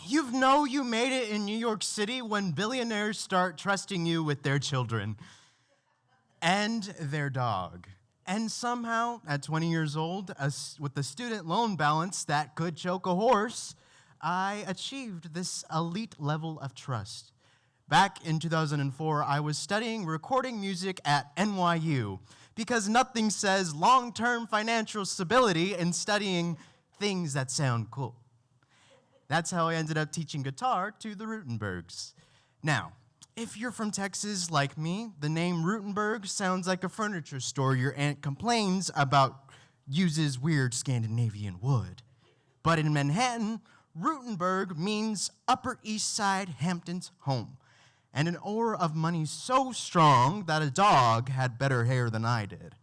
You made it in New York City when billionaires start trusting you with their children and their dog. And somehow, at 20 years old, with a student loan balance that could choke a horse, I achieved this elite level of trust. Back in 2004, I was studying recording music at NYU because nothing says long-term financial stability in studying things that sound cool. That's how I ended up teaching guitar to the Rutenbergs. Now, if you're from Texas like me, the name Rutenberg sounds like a furniture store your aunt complains about uses weird Scandinavian wood. But in Manhattan, Rutenberg means Upper East Side Hampton's home, and an aura of money so strong that a dog had better hair than I did.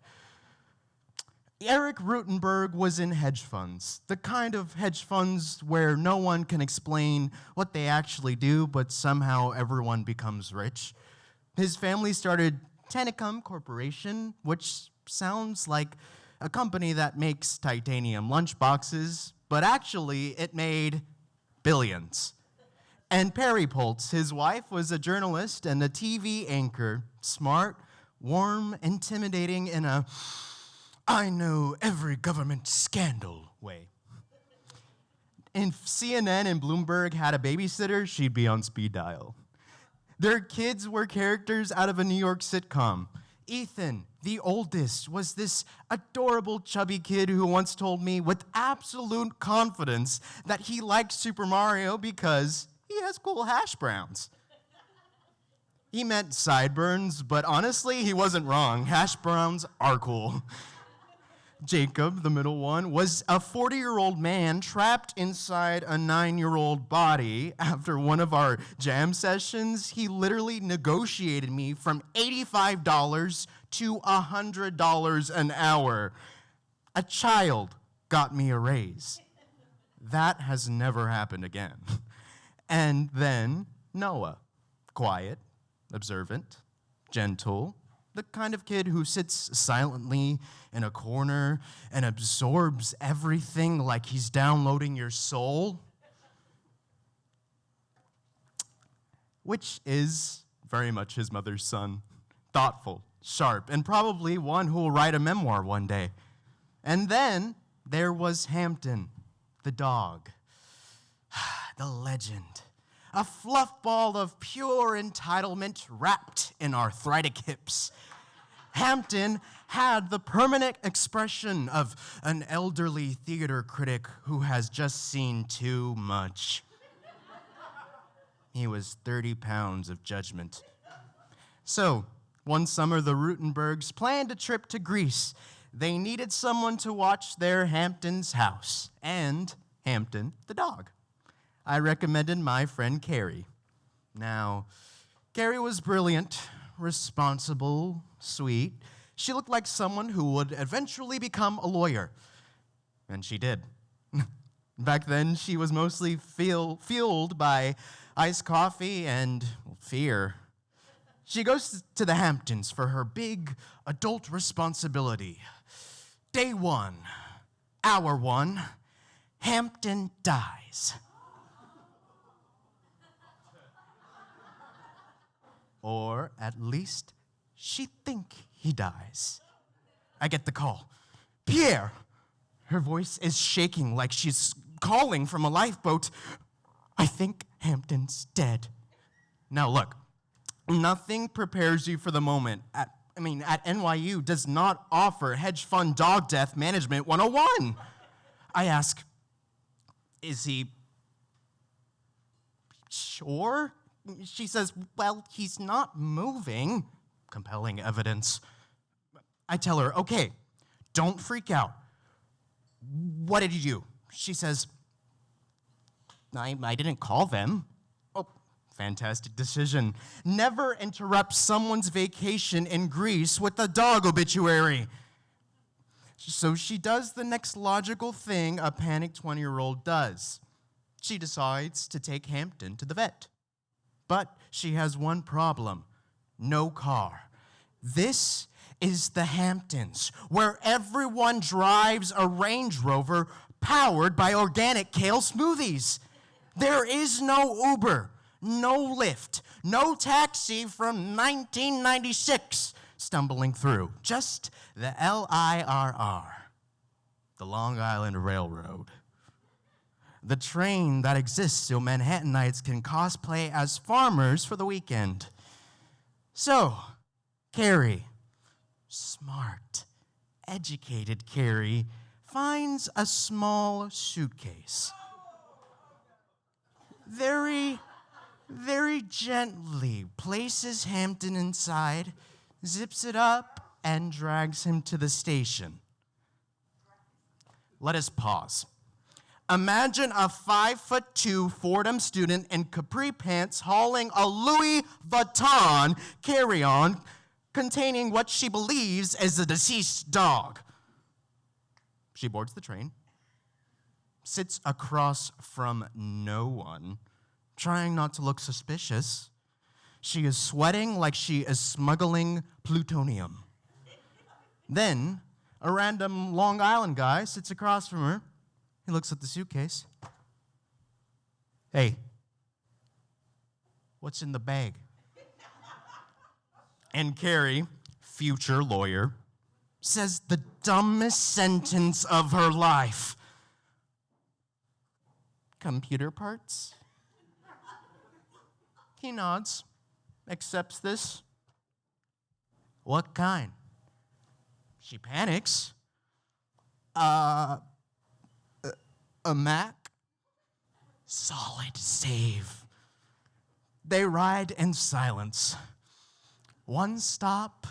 Eric Rutenberg was in hedge funds, the kind of hedge funds where no one can explain what they actually do, but somehow everyone becomes rich. His family started Tennicum Corporation, which sounds like a company that makes titanium lunchboxes, but actually it made billions. And Perry Poltz, his wife, was a journalist and a TV anchor, smart, warm, intimidating in a I know every government scandal way. If CNN and Bloomberg had a babysitter, she'd be on speed dial. Their kids were characters out of a New York sitcom. Ethan, the oldest, was this adorable chubby kid who once told me with absolute confidence that he liked Super Mario because he has cool hash browns. He meant sideburns, but honestly, he wasn't wrong. Hash browns are cool. Jacob, the middle one, was a 40-year-old man trapped inside a 9-year-old body. After one of our jam sessions, he literally negotiated me from $85 to $100 an hour. A child got me a raise. That has never happened again. And then Noah, quiet, observant, gentle, the kind of kid who sits silently in a corner and absorbs everything like he's downloading your soul, which is very much his mother's son. Thoughtful, sharp, and probably one who will write a memoir one day. And then there was Hampton, the dog, the legend. A fluff ball of pure entitlement wrapped in arthritic hips. Hampton had the permanent expression of an elderly theater critic who has just seen too much. He was 30 pounds of judgment. So, one summer, the Rutenbergs planned a trip to Greece. They needed someone to watch their Hampton's house, and Hampton, the dog. I recommended my friend Carrie. Now, Carrie was brilliant, responsible, sweet. She looked like someone who would eventually become a lawyer. And she did. Back then, she was mostly fueled by iced coffee and fear. She goes to the Hamptons for her big adult responsibility. Day 1, hour 1, Hampton dies. Or at least she think he dies. I get the call. Pierre! Her voice is shaking like she's calling from a lifeboat. I think Hampton's dead. Now look, nothing prepares you for the moment. At NYU does not offer hedge fund dog death management 101. I ask, is he sure? She says, well, he's not moving. Compelling evidence. I tell her, okay, don't freak out. What did you do? She says, I didn't call them. Oh, fantastic decision. Never interrupt someone's vacation in Greece with a dog obituary. So she does the next logical thing a panicked 20-year-old does. She decides to take Hampton to the vet. But she has one problem: no car. This is the Hamptons, where everyone drives a Range Rover powered by organic kale smoothies. There is no Uber, no Lyft, no taxi from 1996 stumbling through. Just the LIRR, the Long Island Railroad. The train that exists so Manhattanites can cosplay as farmers for the weekend. So, Carrie, smart, educated Carrie, finds a small suitcase. Very, very gently places Hampton inside, zips it up, and drags him to the station. Let us pause. Imagine a 5'2" Fordham student in capri pants hauling a Louis Vuitton carry-on containing what she believes is a deceased dog. She boards the train, sits across from no one, trying not to look suspicious. She is sweating like she is smuggling plutonium. Then, a random Long Island guy sits across from her. He looks at the suitcase. Hey, what's in the bag? And Carrie, future lawyer, says the dumbest sentence of her life. Computer parts? He nods, accepts this. What kind? She panics. A Mac? Solid save. They ride in silence. 1 stop,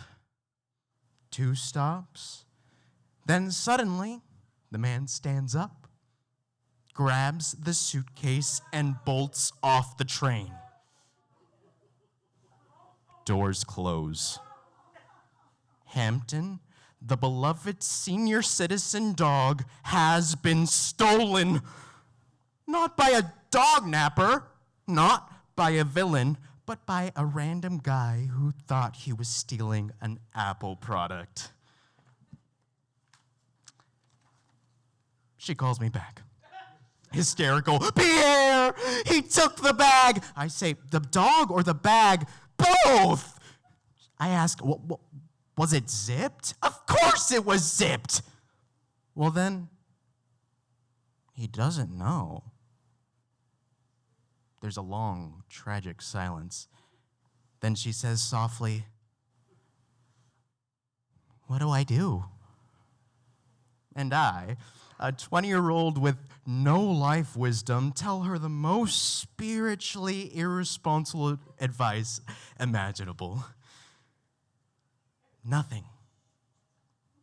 2 stops. Then suddenly, the man stands up, grabs the suitcase, and bolts off the train. Doors close. Hampton, the beloved senior citizen dog, has been stolen. Not by a dog napper, not by a villain, but by a random guy who thought he was stealing an Apple product. She calls me back. Hysterical. Pierre, he took the bag. I say, the dog or the bag? Both. I ask, was it zipped? Of course it was zipped. Well then, he doesn't know. There's a long, tragic silence. Then she says softly, what do I do? And I, a 20-year-old with no life wisdom, tell her the most spiritually irresponsible advice imaginable. Nothing.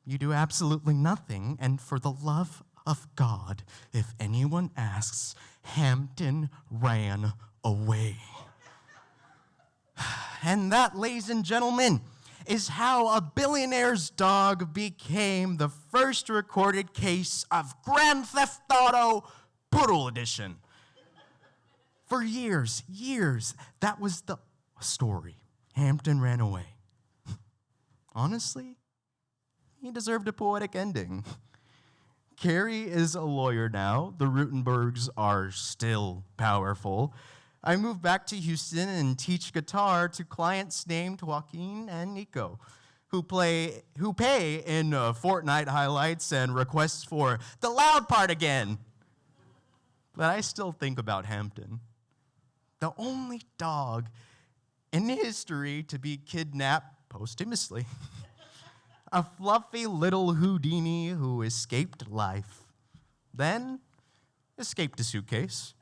You do absolutely nothing, and for the love of God, if anyone asks, Hampton ran away. And that, ladies and gentlemen, is how a billionaire's dog became the first recorded case of Grand Theft Auto Poodle Edition. For years, that was the story. Hampton ran away. Honestly, he deserved a poetic ending. Carrie is a lawyer now. The Rutenbergs are still powerful. I moved back to Houston and teach guitar to clients named Joaquin and Nico, who pay in Fortnite highlights and requests for the loud part again. But I still think about Hampton, the only dog in history to be kidnapped posthumously. A fluffy little Houdini who escaped life, then escaped a suitcase,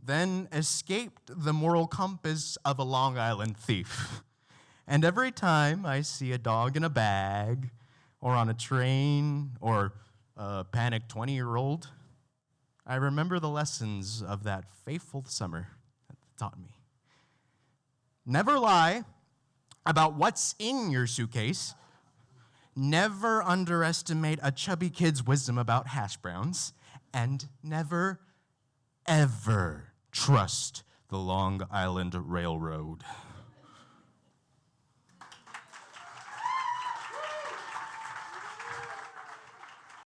then escaped the moral compass of a Long Island thief. And every time I see a dog in a bag, or on a train, or a panicked 20-year-old, I remember the lessons of that faithful summer that taught me. Never lie about what's in your suitcase. Never underestimate a chubby kid's wisdom about hash browns. And never, ever trust the Long Island Railroad.